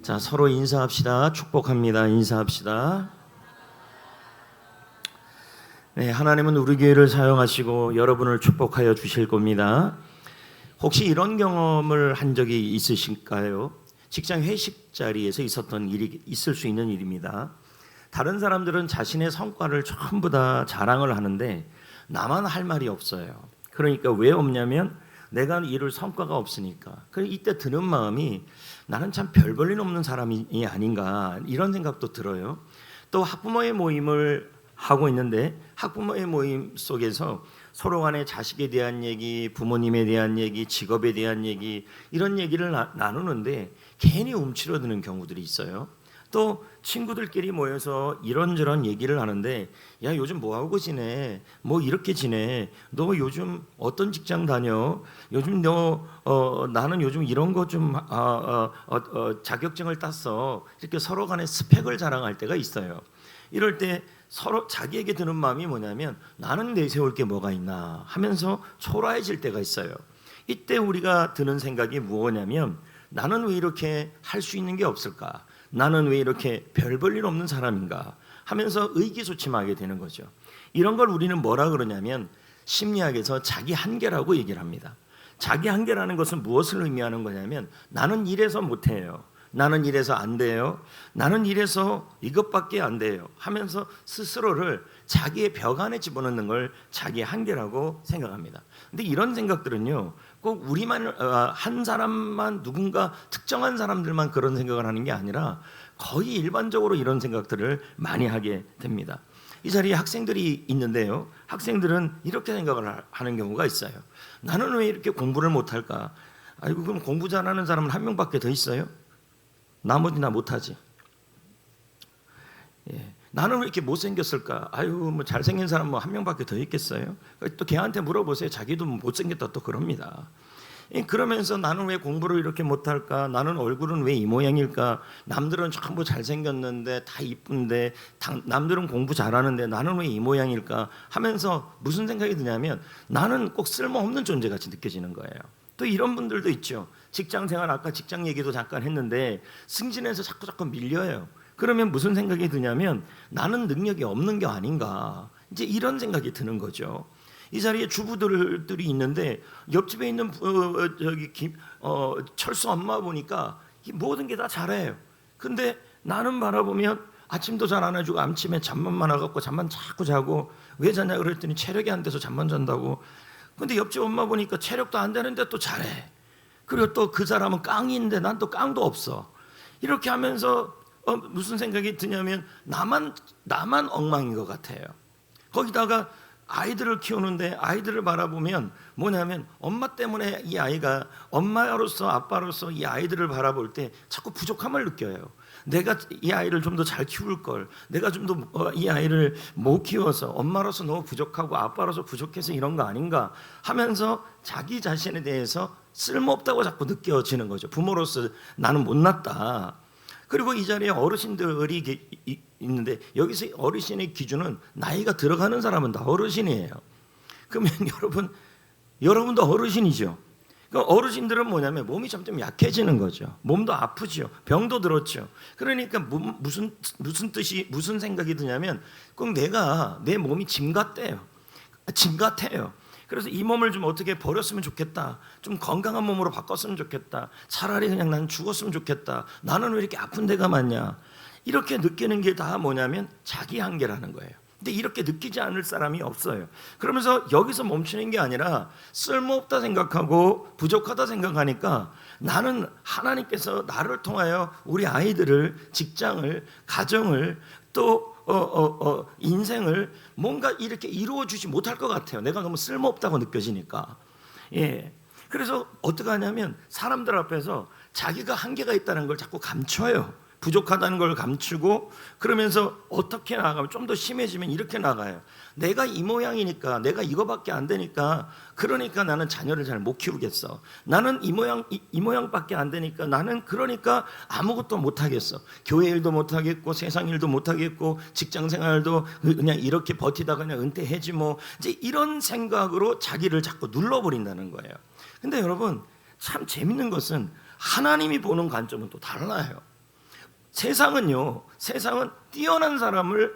자, 서로 인사합시다. 축복합니다. 인사합시다. 네, 하나님은 우리 교회를 사용하시고 여러분을 축복하여 주실 겁니다. 혹시 이런 경험을 한 적이 있으실까요? 직장 회식 자리에서 있었던 일이 있을 수 있는 일입니다. 다른 사람들은 자신의 성과를 전부 다 자랑을 하는데 나만 할 말이 없어요. 그러니까 왜 없냐면 내가 이룰 성과가 없으니까. 이때 드는 마음이 나는 참 별 볼 일 없는 사람이 아닌가 이런 생각도 들어요. 또 학부모의 모임을 하고 있는데 학부모의 모임 속에서 서로 간에 자식에 대한 얘기, 부모님에 대한 얘기, 직업에 대한 얘기 이런 얘기를 나누는데 괜히 움츠러드는 경우들이 있어요. 또 친구들끼리 모여서 이런저런 얘기를 하는데 야 요즘 뭐하고 지내? 뭐 이렇게 지내? 너 요즘 어떤 직장 다녀? 요즘 나는 요즘 이런 거 좀 자격증을 땄어. 이렇게 서로 간에 스펙을 자랑할 때가 있어요. 이럴 때 서로 자기에게 드는 마음이 뭐냐면 나는 내세울 게 뭐가 있나 하면서 초라해질 때가 있어요. 이때 우리가 드는 생각이 무엇이냐면 나는 왜 이렇게 할 수 있는 게 없을까? 나는 왜 이렇게 별 볼 일 없는 사람인가 하면서 의기소침하게 되는 거죠. 이런 걸 우리는 뭐라 그러냐면 심리학에서 자기 한계라고 얘기를 합니다. 자기 한계라는 것은 무엇을 의미하는 거냐면 나는 이래서 못해요. 나는 이래서 안 돼요. 나는 이래서 이것밖에 안 돼요 하면서 스스로를 자기의 벽 안에 집어넣는 걸 자기 한계라고 생각합니다. 근데 이런 생각들은요 꼭 우리만 한 사람만 누군가 특정한 사람들만 그런 생각을 하는 게 아니라 거의 일반적으로 이런 생각들을 많이 하게 됩니다. 이 자리에 학생들이 있는데요, 학생들은 이렇게 생각을 하는 경우가 있어요. 나는 왜 이렇게 공부를 못할까? 아이고 그럼 공부 잘하는 사람은 한 명밖에 더 있어요? 나머지나 못하지. 예. 나는 왜 이렇게 못생겼을까? 아유 뭐 잘생긴 사람 뭐 한 명밖에 더 있겠어요? 또 걔한테 물어보세요. 자기도 못생겼다 또 그럽니다. 그러면서 나는 왜 공부를 이렇게 못할까? 나는 얼굴은 왜 이 모양일까? 남들은 전부 잘생겼는데 다 이쁜데 남들은 공부 잘하는데 나는 왜 이 모양일까? 하면서 무슨 생각이 드냐면 나는 꼭 쓸모없는 존재같이 느껴지는 거예요. 또 이런 분들도 있죠. 직장생활 아까 직장 얘기도 잠깐 했는데 승진해서 자꾸 밀려요. 그러면 무슨 생각이 드냐면 나는 능력이 없는 게 아닌가 이제 이런 생각이 드는 거죠. 이 자리에 주부들이 있는데 옆집에 있는 철수 엄마 보니까 모든 게 다 잘해요. 근데 나는 바라보면 아침도 잘 안 해주고 아침에 잠만 많아갖고 잠만 자꾸 자고 왜 자냐 그랬더니 체력이 안 돼서 잠만 잔다고. 근데 옆집 엄마 보니까 체력도 안 되는데 또 잘해. 그리고 또 그 사람은 깡인데 난 또 깡도 없어. 이렇게 하면서 무슨 생각이 드냐면 나만 엉망인 것 같아요. 거기다가 아이들을 키우는데 아이들을 바라보면 뭐냐면 엄마 때문에 이 아이가 엄마로서 아빠로서 이 아이들을 바라볼 때 자꾸 부족함을 느껴요. 내가 이 아이를 좀 더 잘 키울 걸, 내가 좀 더 이 아이를 못 키워서 엄마로서 너무 부족하고 아빠로서 부족해서 이런 거 아닌가 하면서 자기 자신에 대해서 쓸모없다고 자꾸 느껴지는 거죠. 부모로서 나는 못났다. 그리고 이 자리에 어르신들이 있는데 여기서 어르신의 기준은 나이가 들어가는 사람은 다 어르신이에요. 그러면 여러분도 어르신이죠. 그러니까 어르신들은 뭐냐면 몸이 점점 약해지는 거죠. 몸도 아프죠. 병도 들었죠. 그러니까 무슨 생각이 드냐면 꼭 내 몸이 짐 같대요. 짐 같아요. 그래서 이 몸을 좀 어떻게 버렸으면 좋겠다. 좀 건강한 몸으로 바꿨으면 좋겠다. 차라리 그냥 난 죽었으면 좋겠다. 나는 왜 이렇게 아픈 데가 많냐. 이렇게 느끼는 게 다 뭐냐면 자기 한계라는 거예요. 근데 이렇게 느끼지 않을 사람이 없어요. 그러면서 여기서 멈추는 게 아니라 쓸모없다 생각하고 부족하다 생각하니까 나는 하나님께서 나를 통하여 우리 아이들을, 직장을, 가정을 또 인생을 뭔가 이렇게 이루어주지 못할 것 같아요. 내가 너무 쓸모없다고 느껴지니까. 예. 그래서 어떻게 하냐면 사람들 앞에서 자기가 한계가 있다는 걸 자꾸 감춰요. 부족하다는 걸 감추고 그러면서 어떻게 나가면 좀 더 심해지면 이렇게 나가요. 내가 이 모양이니까 내가 이거밖에 안 되니까 그러니까 나는 자녀를 잘 못 키우겠어. 나는 이 모양밖에 안 되니까 나는 그러니까 아무것도 못 하겠어. 교회 일도 못 하겠고 세상 일도 못 하겠고 직장 생활도 그냥 이렇게 버티다가 그냥 은퇴해지 뭐 이제 이런 생각으로 자기를 자꾸 눌러버린다는 거예요. 근데 여러분 참 재밌는 것은 하나님이 보는 관점은 또 달라요. 세상은 뛰어난 사람을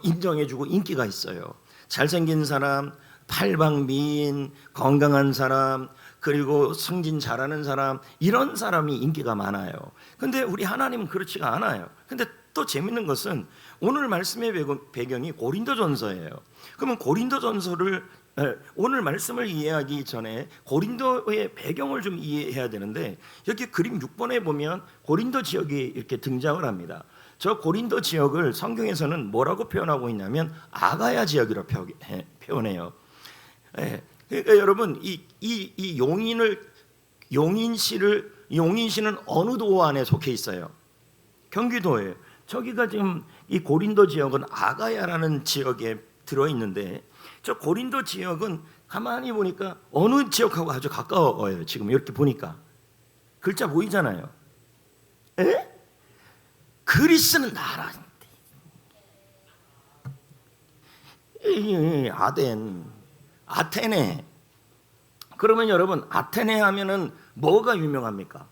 인정해주고 인기가 있어요. 잘생긴 사람, 팔방미인, 건강한 사람, 그리고 승진 잘하는 사람, 이런 사람이 인기가 많아요. 근데 우리 하나님은 그렇지가 않아요. 근데 또 재밌는 것은 오늘 말씀의 배경이 고린도전서예요. 그러면 고린도전서를 오늘 말씀을 이해하기 전에 고린도의 배경을 좀 이해해야 되는데, 여기 그림 6번에 보면 고린도 지역이 이렇게 등장을 합니다. 저 고린도 지역을 성경에서는 뭐라고 표현하고 있냐면 아가야 지역이라고 표현해요. 그러니까 여러분 이 용인시는 어느 도 안에 속해 있어요? 경기도예요. 저기가 지금 이 고린도 지역은 아가야라는 지역에 들어 있는데, 저 고린도 지역은 가만히 보니까 어느 지역하고 아주 가까워요. 지금 이렇게 보니까 글자 보이잖아요. 에? 그리스는 나라인데 아테네. 그러면 여러분 아테네 하면은 뭐가 유명합니까?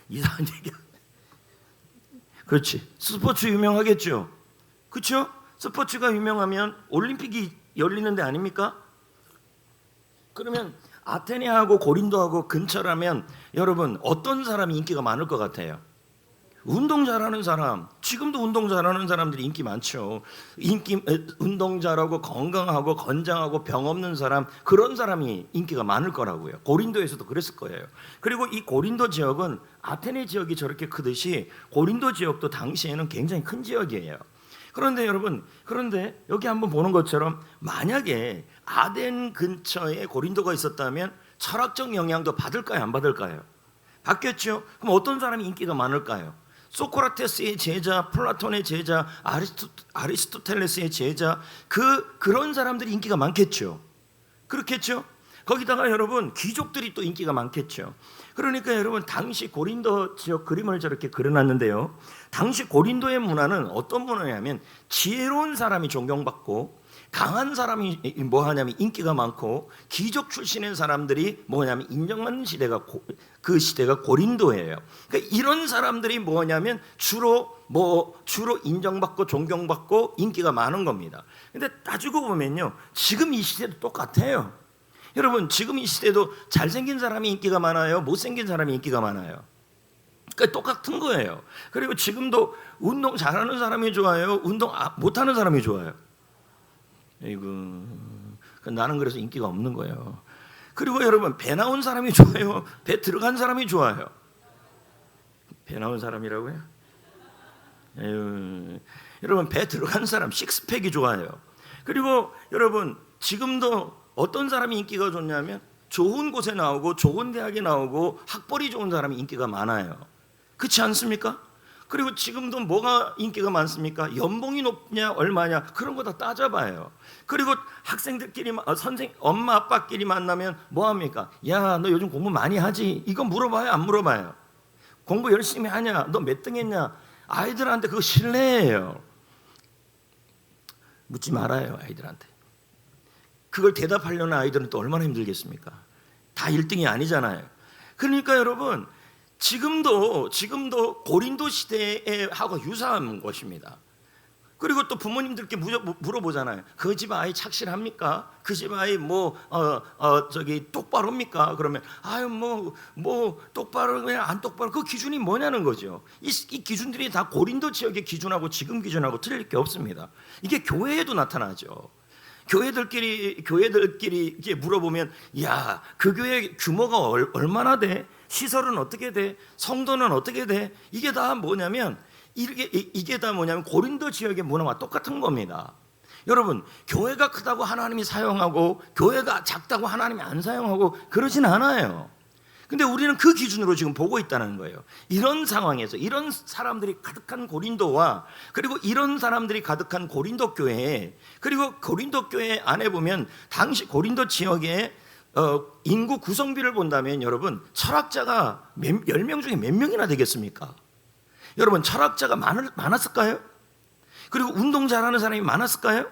이상한 얘기. 그렇지. 스포츠 유명하겠죠. 그렇죠? 스포츠가 유명하면 올림픽이 열리는 데 아닙니까? 그러면 아테네하고 고린도하고 근처라면 여러분 어떤 사람이 인기가 많을 것 같아요? 운동 잘하는 사람. 지금도 운동 잘하는 사람들이 인기 많죠. 운동 잘하고 건강하고 건장하고 병 없는 사람, 그런 사람이 인기가 많을 거라고요. 고린도에서도 그랬을 거예요. 그리고 이 고린도 지역은 아테네 지역이 저렇게 크듯이 고린도 지역도 당시에는 굉장히 큰 지역이에요. 그런데 여러분, 여기 한번 보는 것처럼 만약에 아덴 근처에 고린도가 있었다면 철학적 영향도 받을까요, 안 받을까요? 받겠죠. 그럼 어떤 사람이 인기가 많을까요? 소크라테스의 제자, 플라톤의 제자, 아리스토텔레스의 제자, 그런 사람들이 인기가 많겠죠. 그렇겠죠. 거기다가 여러분 귀족들이 또 인기가 많겠죠. 그러니까 여러분 당시 고린도 지역 그림을 저렇게 그려놨는데요. 당시 고린도의 문화는 어떤 문화냐면 지혜로운 사람이 존경받고 강한 사람이 뭐하냐면 인기가 많고 귀족 출신의 사람들이 뭐냐면 인정받는 시대가 그 시대가 고린도예요. 그러니까 이런 사람들이 뭐냐면 주로 인정받고 존경받고 인기가 많은 겁니다. 근데 따지고 보면요, 지금 이 시대도 똑같아요. 여러분 지금 이 시대도 잘생긴 사람이 인기가 많아요, 못생긴 사람이 인기가 많아요. 그러니까 똑같은 거예요. 그리고 지금도 운동 잘하는 사람이 좋아요, 운동 못하는 사람이 좋아요. 나는 그래서 인기가 없는 거예요. 그리고 여러분 배 나온 사람이 좋아요, 배 들어간 사람이 좋아요? 배 나온 사람이라고요? 여러분 배 들어간 사람, 식스팩이 좋아요. 그리고 여러분 지금도 어떤 사람이 인기가 좋냐면 좋은 곳에 나오고 좋은 대학에 나오고 학벌이 좋은 사람이 인기가 많아요. 그렇지 않습니까? 그리고 지금도 뭐가 인기가 많습니까? 연봉이 높냐 얼마냐 그런 거 다 따져봐요. 그리고 학생들끼리 엄마 아빠끼리 만나면 뭐합니까? 야, 너 요즘 공부 많이 하지? 이거 물어봐요, 안 물어봐요? 공부 열심히 하냐? 너 몇 등 했냐? 아이들한테 그거 신뢰예요. 묻지 말아요, 아이들한테. 그걸 대답하려는 아이들은 또 얼마나 힘들겠습니까? 다 1등이 아니잖아요. 그러니까 여러분 지금도 고린도 시대하고 유사한 것입니다. 그리고 또 부모님들께 물어보잖아요. 그 집 아이 착실합니까? 그 집 아이 똑바로입니까? 그러면 똑바로 그냥 안 똑바로, 그 기준이 뭐냐는 거죠. 이 기준들이 다 고린도 지역의 기준하고 지금 기준하고 틀릴 게 없습니다. 이게 교회에도 나타나죠. 교회들끼리 이렇게 물어보면, 야, 그 교회 규모가 얼마나 돼? 시설은 어떻게 돼? 성도는 어떻게 돼? 이게 다 뭐냐면 고린도 지역의 문화와 똑같은 겁니다. 여러분, 교회가 크다고 하나님이 사용하고 교회가 작다고 하나님이 안 사용하고 그러진 않아요. 근데 우리는 그 기준으로 지금 보고 있다는 거예요. 이런 상황에서 이런 사람들이 가득한 고린도와, 그리고 이런 사람들이 가득한 고린도 교회, 그리고 고린도 교회 안에 보면 당시 고린도 지역의 인구 구성비를 본다면 여러분 철학자가 10명 중에 몇 명이나 되겠습니까? 여러분 철학자가 많았을까요? 그리고 운동 잘하는 사람이 많았을까요?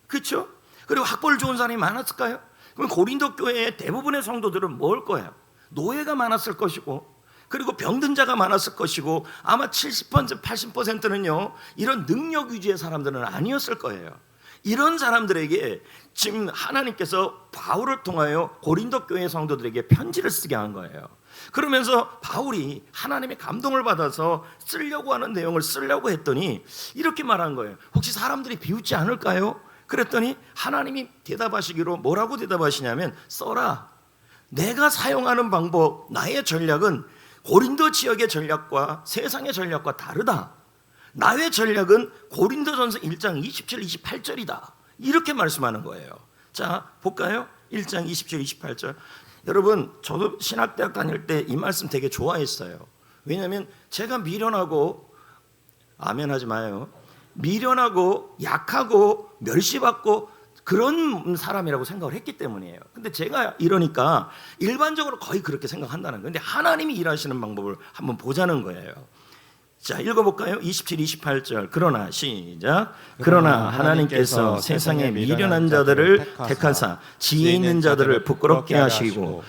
그렇죠? 그리고 학벌 좋은 사람이 많았을까요? 그럼 고린도 교회의 대부분의 성도들은 뭘 거예요? 노예가 많았을 것이고, 그리고 병든 자가 많았을 것이고 아마 70% 80%는요 이런 능력 위주의 사람들은 아니었을 거예요. 이런 사람들에게 지금 하나님께서 바울을 통하여 고린도 교회 성도들에게 편지를 쓰게 한 거예요. 그러면서 바울이 하나님의 감동을 받아서 쓰려고 하는 내용을 쓰려고 했더니 이렇게 말한 거예요. 혹시 사람들이 비웃지 않을까요? 그랬더니 하나님이 대답하시기로 뭐라고 대답하시냐면, 써라. 내가 사용하는 방법, 나의 전략은 고린도 지역의 전략과 세상의 전략과 다르다. 나의 전략은 고린도전서 1장 27, 28절이다. 이렇게 말씀하는 거예요. 자, 볼까요? 1장 27, 28절. 여러분, 저도 신학대학 다닐 때 이 말씀 되게 좋아했어요. 왜냐하면 제가 미련하고, 아멘 하지 마요, 미련하고 약하고 멸시받고 그런 사람이라고 생각을 했기 때문이에요. 근데 제가 이러니까 일반적으로 거의 그렇게 생각한다는 거예요. 근데 하나님이 일하시는 방법을 한번 보자는 거예요. 자, 읽어볼까요? 27, 28절. 그러나 시작. 그러나 하나님께서 세상의 미련한 자들을 택하사 지혜 있는 자들을 부끄럽게 하시고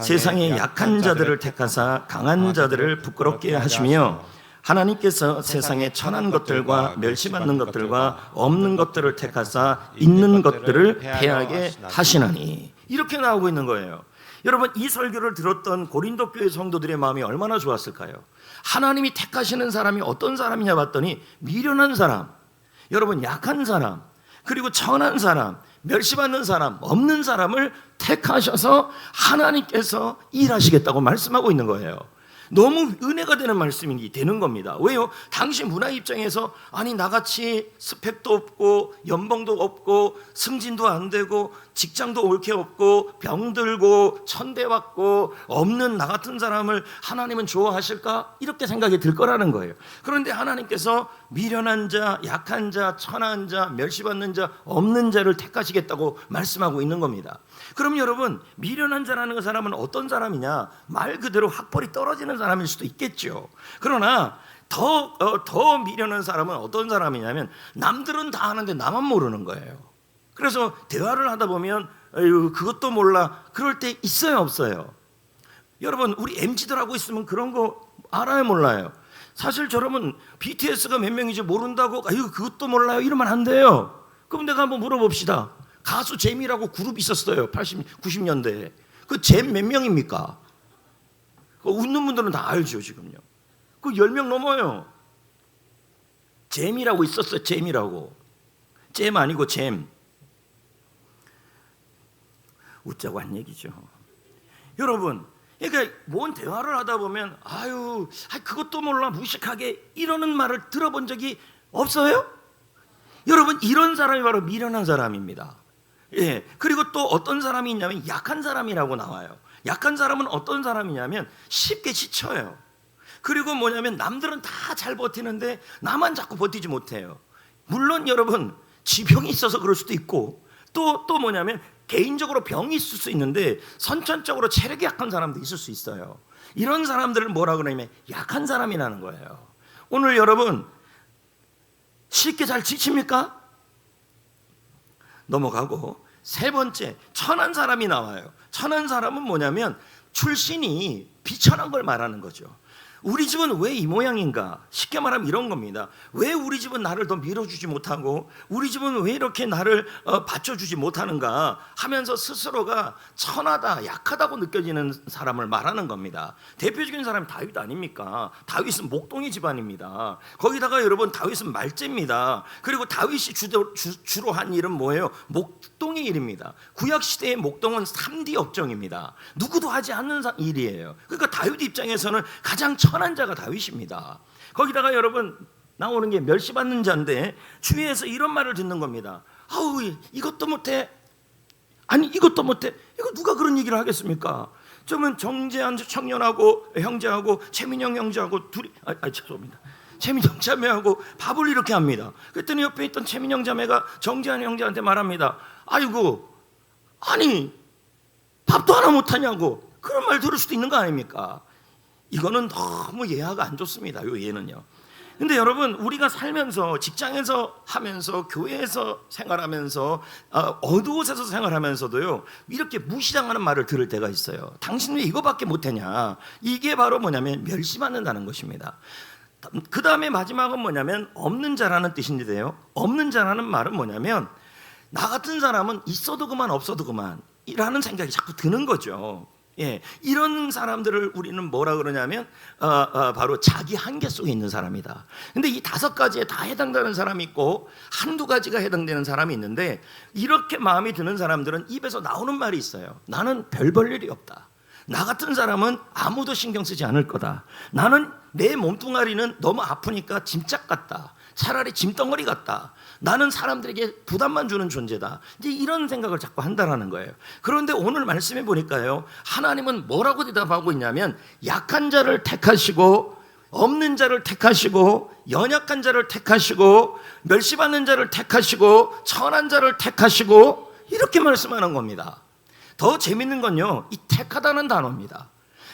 세상의 약한 자들을 택하사 강한 자들을 부끄럽게 하시며 하나님께서 세상의 천한 것들과 멸시받는 것들과 없는 것들을 택하사 있는 것들을 패하게 하시나니. 이렇게 나오고 있는 거예요. 여러분, 이 설교를 들었던 고린도 교회 성도들의 마음이 얼마나 좋았을까요? 하나님이 택하시는 사람이 어떤 사람이냐 봤더니 미련한 사람, 여러분 약한 사람, 그리고 천한 사람, 멸시받는 사람, 없는 사람을 택하셔서 하나님께서 일하시겠다고 말씀하고 있는 거예요. 너무 은혜가 되는 말씀이 되는 겁니다. 왜요? 당시 문화 입장에서 아니 나같이 스펙도 없고 연봉도 없고 승진도 안 되고 직장도 옳게 없고 병들고 천대받고 없는 나 같은 사람을 하나님은 좋아하실까? 이렇게 생각이 들 거라는 거예요. 그런데 하나님께서 미련한 자, 약한 자, 천한 자, 멸시받는 자, 없는 자를 택하시겠다고 말씀하고 있는 겁니다. 그럼 여러분, 미련한 자라는 그 사람은 어떤 사람이냐? 말 그대로 학벌이 떨어지는 사람일 수도 있겠죠. 그러나 더 미련한 사람은 어떤 사람이냐면 남들은 다 아는데 나만 모르는 거예요. 그래서 대화를 하다 보면 그것도 몰라, 그럴 때 있어요, 없어요? 여러분, 우리 MZ들하고 있으면 그런 거 알아요, 몰라요? 사실 여러분, BTS가 몇 명인지 모른다고 그것도 몰라요 이러면 안 돼요. 그럼 내가 한번 물어봅시다. 가수 잼이라고 그룹 있었어요. 80, 90년대에. 그 잼 몇 명입니까? 웃는 분들은 다 알죠, 지금요. 그 10명 넘어요. 잼이라고 있었어요, 잼이라고. 잼 아니고 잼. 웃자고 한 얘기죠. 여러분, 그러니까 뭔 대화를 하다 보면 그것도 몰라 무식하게 이러는 말을 들어본 적이 없어요? 여러분, 이런 사람이 바로 미련한 사람입니다. 예. 그리고 또 어떤 사람이 있냐면 약한 사람이라고 나와요. 약한 사람은 어떤 사람이냐면 쉽게 지쳐요. 그리고 뭐냐면 남들은 다 잘 버티는데 나만 자꾸 버티지 못해요. 물론 여러분, 지병이 있어서 그럴 수도 있고 또 뭐냐면 개인적으로 병이 있을 수 있는데 선천적으로 체력이 약한 사람도 있을 수 있어요. 이런 사람들을 뭐라 그러냐면 약한 사람이라는 거예요. 오늘 여러분, 쉽게 잘 지칩니까? 넘어가고, 세 번째, 천한 사람이 나와요. 천한 사람은 뭐냐면 출신이 비천한 걸 말하는 거죠. 우리 집은 왜 이 모양인가? 쉽게 말하면 이런 겁니다. 왜 우리 집은 나를 더 밀어주지 못하고 우리 집은 왜 이렇게 나를 받쳐주지 못하는가 하면서 스스로가 천하다, 약하다고 느껴지는 사람을 말하는 겁니다. 대표적인 사람이 다윗 아닙니까? 다윗은 목동이 집안입니다. 거기다가 여러분, 다윗은 말제입니다. 그리고 다윗이 주로 한 일은 뭐예요? 목동의 일입니다. 구약시대의 목동은 3D 업종입니다. 누구도 하지 않는 일이에요. 그러니까 다윗 입장에서는 가장 천한 자가 다윗입니다. 거기다가 여러분, 나오는 게 멸시받는 자인데 주위에서 이런 말을 듣는 겁니다. 이것도 못해. 아니, 이것도 못해. 이거 누가 그런 얘기를 하겠습니까? 저는 정재한 청년하고 형제하고 최민영 형제하고 둘이 죄송합니다. 최민영 자매하고 밥을 이렇게 합니다. 그랬더니 옆에 있던 최민영 자매가 정재한 형제한테 말합니다. 아니 밥도 하나 못하냐고. 그런 말 들을 수도 있는 거 아닙니까? 이거는 너무 예화가 안 좋습니다. 요 예는요. 근데 여러분, 우리가 살면서, 직장에서 하면서, 교회에서 생활하면서, 어두워서 생활하면서도요, 이렇게 무시당하는 말을 들을 때가 있어요. 당신 왜 이거밖에 못하냐. 이게 바로 뭐냐면 멸시받는다는 것입니다. 그 다음에 마지막은 뭐냐면 없는 자라는 뜻인데요, 없는 자라는 말은 뭐냐면 나 같은 사람은 있어도 그만 없어도 그만 이라는 생각이 자꾸 드는 거죠. 예, 이런 사람들을 우리는 뭐라 그러냐면 바로 자기 한계 속에 있는 사람이다. 근데 이 5가지에 다 해당되는 사람이 있고 한두 가지가 해당되는 사람이 있는데, 이렇게 마음이 드는 사람들은 입에서 나오는 말이 있어요. 나는 별 볼 일이 없다. 나 같은 사람은 아무도 신경 쓰지 않을 거다. 나는 내 몸뚱아리는 너무 아프니까 짐짝 같다. 차라리 짐덩어리 같다. 나는 사람들에게 부담만 주는 존재다. 이제 이런 생각을 자꾸 한다라는 거예요. 그런데 오늘 말씀해 보니까요, 하나님은 뭐라고 대답하고 있냐면 약한 자를 택하시고 없는 자를 택하시고 연약한 자를 택하시고 멸시받는 자를 택하시고 천한 자를 택하시고 이렇게 말씀하는 겁니다. 더 재밌는 건요, 이 택하다는 단어입니다.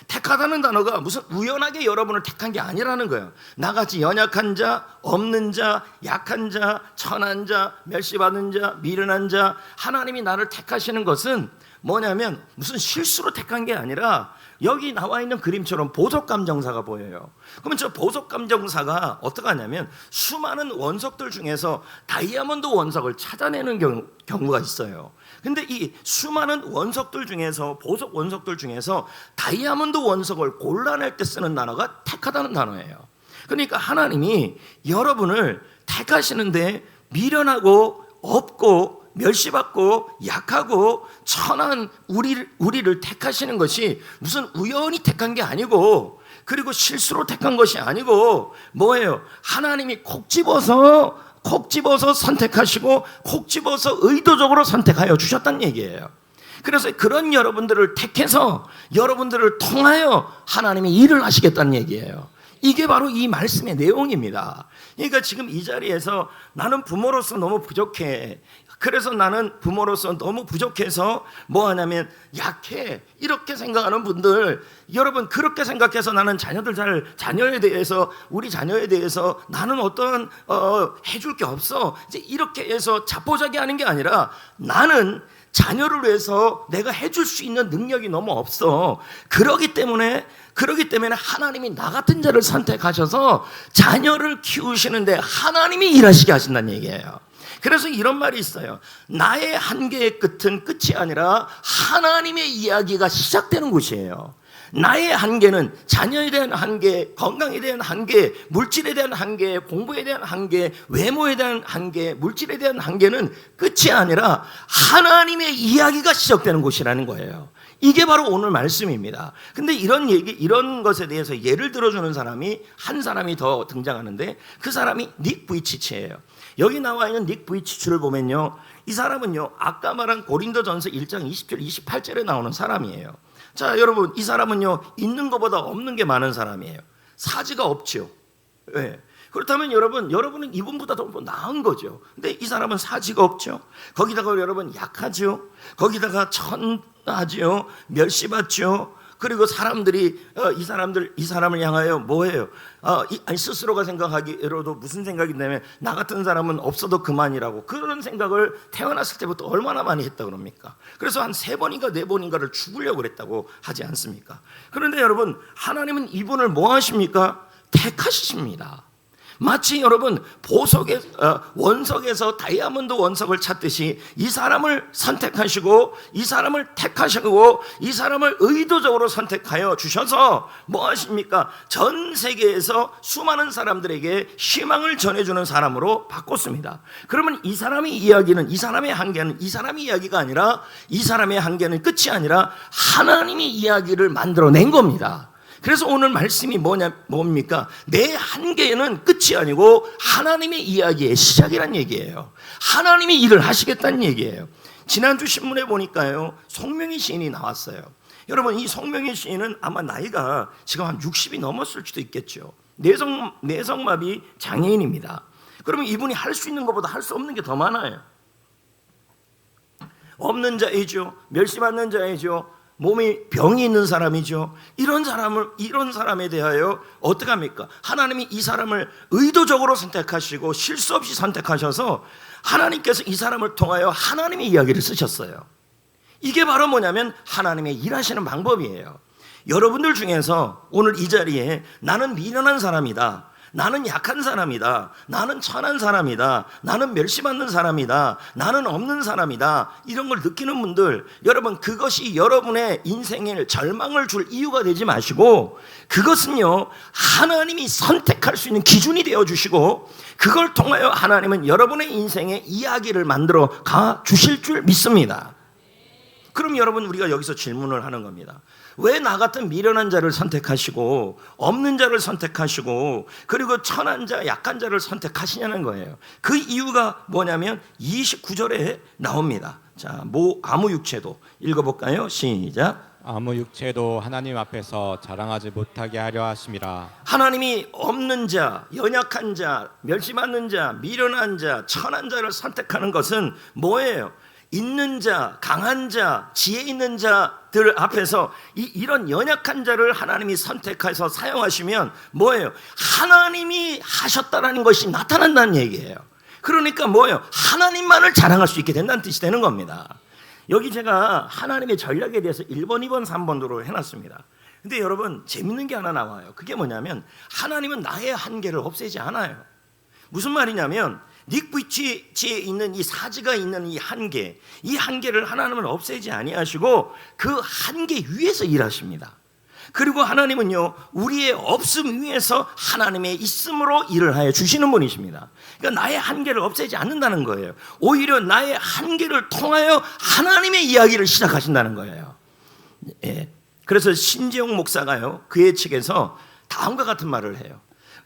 택하다는 단어가 무슨 우연하게 여러분을 택한 게 아니라는 거예요. 나같이 연약한 자, 없는 자, 약한 자, 천한 자, 멸시받는 자, 미련한 자, 하나님이 나를 택하시는 것은 뭐냐면 무슨 실수로 택한 게 아니라 여기 나와 있는 그림처럼 보석감정사가 보여요. 그러면 저 보석감정사가 어떻게 하냐면 수많은 원석들 중에서 다이아몬드 원석을 찾아내는 경우가 있어요. 근데 이 수많은 원석들 중에서, 보석 원석들 중에서 다이아몬드 원석을 골라낼 때 쓰는 단어가 택하다는 단어예요. 그러니까 하나님이 여러분을 택하시는데 미련하고 없고 멸시받고 약하고 천한 우리를 택하시는 것이 무슨 우연히 택한 게 아니고, 그리고 실수로 택한 것이 아니고 뭐예요? 하나님이 콕 집어서 선택하시고 콕 집어서 의도적으로 선택하여 주셨다는 얘기예요. 그래서 그런 여러분들을 택해서 여러분들을 통하여 하나님이 일을 하시겠다는 얘기예요. 이게 바로 이 말씀의 내용입니다. 그러니까 지금 이 자리에서 나는 부모로서 너무 부족해, 그래서 나는 부모로서 너무 부족해서 뭐 하냐면 약해, 이렇게 생각하는 분들, 여러분 그렇게 생각해서 나는 자녀에 대해서, 우리 자녀에 대해서 나는 어떤 해줄 게 없어, 이제 이렇게 해서 자포자기하는 게 아니라 나는 자녀를 위해서 내가 해줄 수 있는 능력이 너무 없어. 그러기 때문에 하나님이 나 같은 자를 선택하셔서 자녀를 키우시는데 하나님이 일하시게 하신다는 얘기예요. 그래서 이런 말이 있어요. 나의 한계의 끝은 끝이 아니라 하나님의 이야기가 시작되는 곳이에요. 나의 한계는 자녀에 대한 한계, 건강에 대한 한계, 물질에 대한 한계, 공부에 대한 한계, 외모에 대한 한계, 물질에 대한 한계는 끝이 아니라 하나님의 이야기가 시작되는 곳이라는 거예요. 이게 바로 오늘 말씀입니다. 근데 이런 것에 대해서 예를 들어주는 사람이 한 사람이 더 등장하는데, 그 사람이 닉 부이치치예요. 여기 나와 있는 닉 부이치치를 보면요, 이 사람은요, 아까 말한 고린도전서 1장 20절 28절에 나오는 사람이에요. 자, 여러분, 이 사람은요, 있는 것보다 없는 게 많은 사람이에요. 사지가 없죠. 네. 그렇다면 여러분은 이분보다 더 나은 거죠. 근데 이 사람은 사지가 없죠. 거기다가 여러분 약하죠. 거기다가 천하죠. 멸시받죠. 그리고 사람들이 이 사람을 향하여 뭐예요? 스스로가 생각하기로도 무슨 생각이 있냐면 나 같은 사람은 없어도 그만이라고, 그런 생각을 태어났을 때부터 얼마나 많이 했다 그럽니까? 그래서 한 3번인가 4번인가를 죽으려고 그랬다고 하지 않습니까? 그런데 여러분, 하나님은 이분을 뭐 하십니까? 택하십니다. 마치 여러분 원석에서 다이아몬드 원석을 찾듯이 이 사람을 선택하시고 이 사람을 택하시고 이 사람을 의도적으로 선택하여 주셔서 뭐 하십니까? 전 세계에서 수많은 사람들에게 희망을 전해주는 사람으로 바꿨습니다. 그러면 이 사람의 이야기는, 이 사람의 한계는 이 사람의 이야기가 아니라, 이 사람의 한계는 끝이 아니라 하나님이 이야기를 만들어낸 겁니다. 그래서 오늘 말씀이 뭡니까? 내 한계는 끝이 아니고 하나님의 이야기의 시작이란 얘기예요. 하나님이 일을 하시겠다는 얘기예요. 지난주 신문에 보니까요, 송명희 시인이 나왔어요. 여러분, 이 송명희 시인은 아마 나이가 지금 한 60이 넘었을 수도 있겠죠. 내성마비 장애인입니다. 그러면 이분이 할 수 있는 것보다 할 수 없는 게 더 많아요. 없는 자이죠. 멸시받는 자이죠. 몸에 병이 있는 사람이죠. 이런 사람에 대하여 어떻게 합니까? 하나님이 이 사람을 의도적으로 선택하시고 실수 없이 선택하셔서 하나님께서 이 사람을 통하여 하나님의 이야기를 쓰셨어요. 이게 바로 뭐냐면 하나님의 일하시는 방법이에요. 여러분들 중에서 오늘 이 자리에 나는 미련한 사람이다, 나는 약한 사람이다, 나는 천한 사람이다, 나는 멸시받는 사람이다, 나는 없는 사람이다, 이런 걸 느끼는 분들, 여러분 그것이 여러분의 인생에 절망을 줄 이유가 되지 마시고 그것은요 하나님이 선택할 수 있는 기준이 되어주시고 그걸 통하여 하나님은 여러분의 인생의 이야기를 만들어 가 주실 줄 믿습니다. 그럼 여러분 우리가 여기서 질문을 하는 겁니다. 왜 나 같은 미련한 자를 선택하시고 없는 자를 선택하시고 그리고 천한 자 약한 자를 선택하시냐는 거예요. 그 이유가 뭐냐면 29절에 나옵니다. 자, 아무 육체도 읽어볼까요? 시작. 아무 육체도 하나님 앞에서 자랑하지 못하게 하려 하심이라. 하나님이 없는 자, 연약한 자, 멸시받는 자, 미련한 자, 천한 자를 선택하는 것은 뭐예요? 있는 자, 강한 자, 지혜 있는 자들 앞에서 이런 연약한 자를 하나님이 선택해서 사용하시면 뭐예요? 하나님이 하셨다라는 것이 나타난다는 얘기예요. 그러니까 뭐예요? 하나님만을 자랑할 수 있게 된다는 뜻이 되는 겁니다. 여기 제가 하나님의 전략에 대해서 1번, 2번, 3번으로 해놨습니다. 근데 여러분 재밌는 게 하나 나와요. 그게 뭐냐면 하나님은 나의 한계를 없애지 않아요. 무슨 말이냐면 닉비치에 있는 이 사지가 있는 이 한계를 하나님은 없애지 아니하시고 그 한계 위에서 일하십니다. 그리고 하나님은요 우리의 없음 위에서 하나님의 있음으로 일을 하여 주시는 분이십니다. 그러니까 나의 한계를 없애지 않는다는 거예요. 오히려 나의 한계를 통하여 하나님의 이야기를 시작하신다는 거예요. 예. 그래서 신재용 목사가요 그의 책에서 다음과 같은 말을 해요.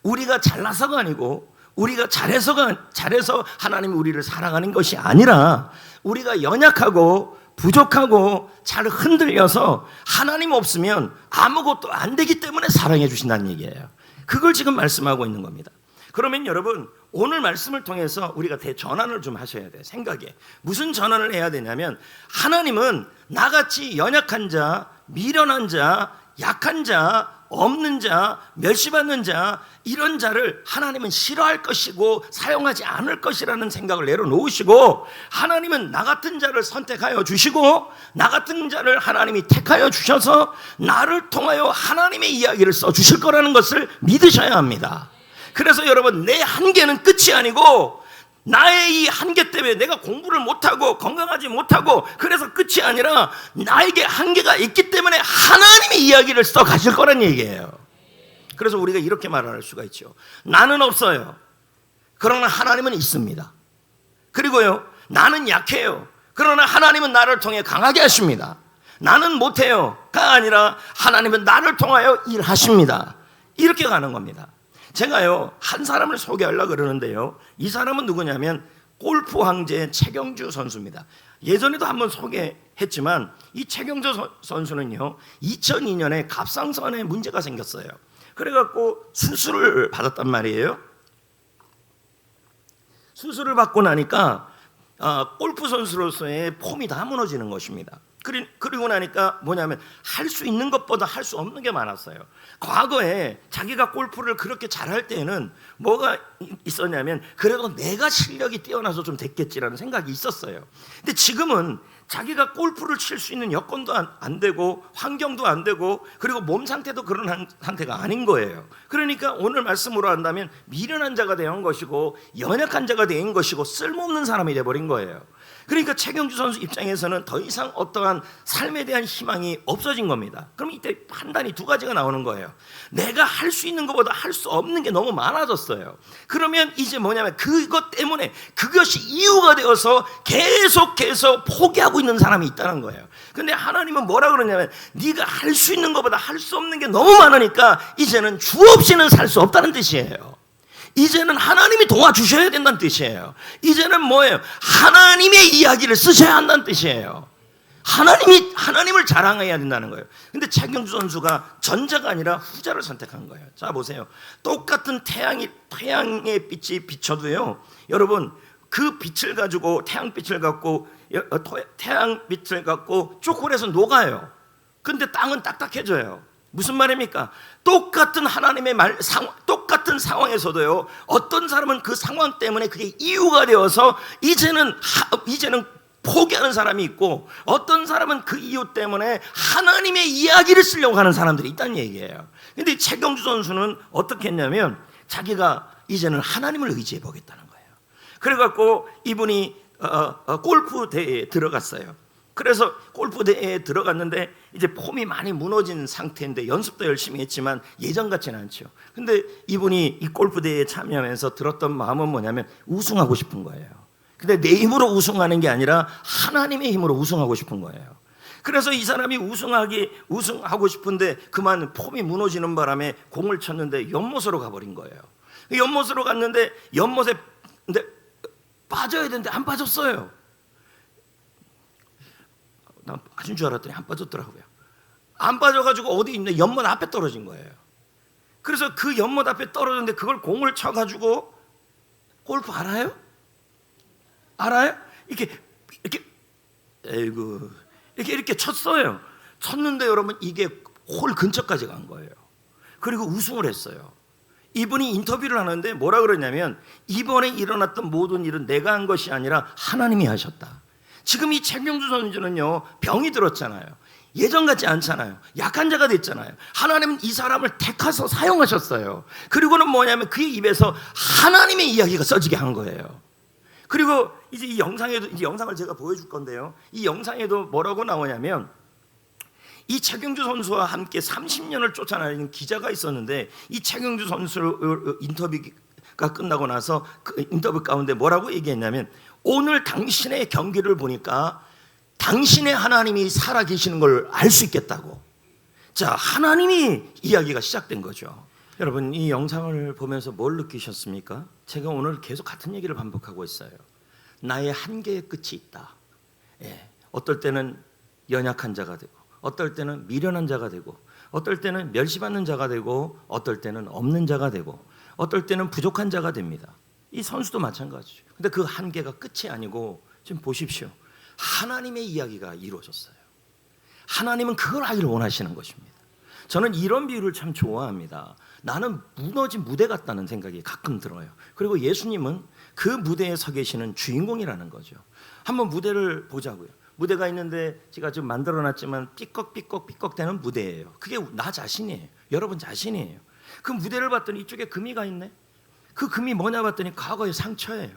우리가 잘나서가 아니고 우리가 잘해서 하나님이 우리를 사랑하는 것이 아니라 우리가 연약하고 부족하고 잘 흔들려서 하나님 없으면 아무것도 안 되기 때문에 사랑해 주신다는 얘기예요. 그걸 지금 말씀하고 있는 겁니다. 그러면 여러분 오늘 말씀을 통해서 우리가 대전환을 좀 하셔야 돼요. 생각에 무슨 전환을 해야 되냐면 하나님은 나같이 연약한 자, 미련한 자, 약한 자, 없는 자, 멸시받는 자 이런 자를 하나님은 싫어할 것이고 사용하지 않을 것이라는 생각을 내려놓으시고 하나님은 나 같은 자를 선택하여 주시고 나 같은 자를 하나님이 택하여 주셔서 나를 통하여 하나님의 이야기를 써주실 거라는 것을 믿으셔야 합니다. 그래서 여러분 내 한계는 끝이 아니고 나의 이 한계 때문에 내가 공부를 못하고 건강하지 못하고 그래서 끝이 아니라 나에게 한계가 있기 때문에 하나님의 이야기를 써 가실 거란 얘기예요. 그래서 우리가 이렇게 말할 수가 있죠. 나는 없어요. 그러나 하나님은 있습니다. 그리고요 나는 약해요. 그러나 하나님은 나를 통해 강하게 하십니다. 나는 못해요가 아니라 하나님은 나를 통하여 일하십니다. 이렇게 가는 겁니다. 제가요 한 사람을 소개하려고 그러는데요 이 사람은 누구냐면 골프 황제 최경주 선수입니다. 예전에도 한번 소개했지만 이 최경주 선수는요 2002년에 갑상선에 문제가 생겼어요. 그래갖고 수술을 받았단 말이에요. 수술을 받고 나니까 골프 선수로서의 폼이 다 무너지는 것입니다. 그리고 나니까 뭐냐면 할 수 있는 것보다 할 수 없는 게 많았어요. 과거에 자기가 골프를 그렇게 잘할 때는 뭐가 있었냐면 그래도 내가 실력이 뛰어나서 좀 됐겠지라는 생각이 있었어요. 근데 지금은 자기가 골프를 칠 수 있는 여건도 안 되고 환경도 안 되고 그리고 몸 상태도 그런 상태가 아닌 거예요. 그러니까 오늘 말씀으로 한다면 미련한 자가 된 것이고 연약한 자가 된 것이고 쓸모없는 사람이 돼버린 거예요. 그러니까 최경주 선수 입장에서는 더 이상 어떠한 삶에 대한 희망이 없어진 겁니다. 그럼 이때 판단이 두 가지가 나오는 거예요. 내가 할 수 있는 것보다 할 수 없는 게 너무 많아졌어요. 그러면 이제 뭐냐면 그것 때문에 그것이 이유가 되어서 계속해서 포기하고 있는 사람이 있다는 거예요. 근데 하나님은 뭐라 그러냐면 네가 할 수 있는 것보다 할 수 없는 게 너무 많으니까 이제는 주 없이는 살 수 없다는 뜻이에요. 이제는 하나님이 도와주셔야 된다는 뜻이에요. 이제는 뭐예요? 하나님의 이야기를 쓰셔야 한다는 뜻이에요. 하나님을 자랑해야 된다는 거예요. 근데 최경주 선수가 전자가 아니라 후자를 선택한 거예요. 자 보세요. 똑같은 태양의 빛이 비쳐도요. 여러분 그 빛을 가지고 태양빛을 갖고 초콜릿은 녹아요. 근데 땅은 딱딱해져요. 무슨 말입니까? 똑같은 하나님의 똑같은 상황에서도요, 어떤 사람은 그 상황 때문에 그게 이유가 되어서 이제는 포기하는 사람이 있고, 어떤 사람은 그 이유 때문에 하나님의 이야기를 쓰려고 하는 사람들이 있다는 얘기예요. 근데 최경주 선수는 어떻게 했냐면 자기가 이제는 하나님을 의지해 보겠다는 거예요. 그래갖고 이분이 골프 대회에 들어갔어요. 그래서 골프 대회에 들어갔는데 이제 폼이 많이 무너진 상태인데 연습도 열심히 했지만 예전 같지는 않죠. 근데 이분이 이 골프 대회에 참여하면서 들었던 마음은 뭐냐면 우승하고 싶은 거예요. 근데 내 힘으로 우승하는 게 아니라 하나님의 힘으로 우승하고 싶은 거예요. 그래서 이 사람이 우승하고 싶은데 그만 폼이 무너지는 바람에 공을 쳤는데 연못으로 가버린 거예요. 연못으로 갔는데 연못에 근데 빠져야 되는데 안 빠졌어요. 난 빠진 줄 알았더니 안 빠졌더라고요. 안 빠져가지고 어디 있냐, 연못 앞에 떨어진 거예요. 그래서 그 연못 앞에 떨어졌는데 그걸 공을 쳐가지고, 골프 알아요? 이렇게 쳤어요. 쳤는데 여러분 이게 홀 근처까지 간 거예요. 그리고 우승을 했어요. 이분이 인터뷰를 하는데 뭐라 그러냐면, 이번에 일어났던 모든 일은 내가 한 것이 아니라 하나님이 하셨다. 지금 이 최경주 선수는요, 병이 들었잖아요. 예전 같지 않잖아요. 약한 자가 됐잖아요. 하나님은 이 사람을 택하서 사용하셨어요. 그리고는 뭐냐면 그의 입에서 하나님의 이야기가 써지게 한 거예요. 그리고 이제 이 영상을 제가 보여줄 건데요, 이 영상에도 뭐라고 나오냐면, 이 최경주 선수와 함께 30년을 쫓아다니는 기자가 있었는데, 이 최경주 선수 인터뷰가 끝나고 나서 그 인터뷰 가운데 뭐라고 얘기했냐면, 오늘 당신의 경기를 보니까 당신의 하나님이 살아계시는 걸 알 수 있겠다고. 자, 하나님이 이야기가 시작된 거죠. 여러분, 이 영상을 보면서 뭘 느끼셨습니까? 제가 오늘 계속 같은 얘기를 반복하고 있어요. 나의 한계의 끝이 있다. 어떨 때는 연약한 자가 되고, 어떨 때는 미련한 자가 되고, 어떨 때는 멸시받는 자가 되고, 어떨 때는 없는 자가 되고, 어떨 때는 부족한 자가 됩니다. 이 선수도 마찬가지죠. 근데 그 한계가 끝이 아니고, 지금 보십시오. 하나님의 이야기가 이루어졌어요. 하나님은 그걸 하기를 원하시는 것입니다. 저는 이런 비유를 참 좋아합니다. 나는 무너진 무대 같다는 생각이 가끔 들어요. 그리고 예수님은 그 무대에 서 계시는 주인공이라는 거죠. 한번 무대를 보자고요. 무대가 있는데 제가 지금 만들어놨지만 삐걱 되는 무대예요. 그게 나 자신이에요. 여러분 자신이에요. 그 무대를 봤더니 이쪽에 금이가 있네. 그 금이 뭐냐 봤더니 과거의 상처예요.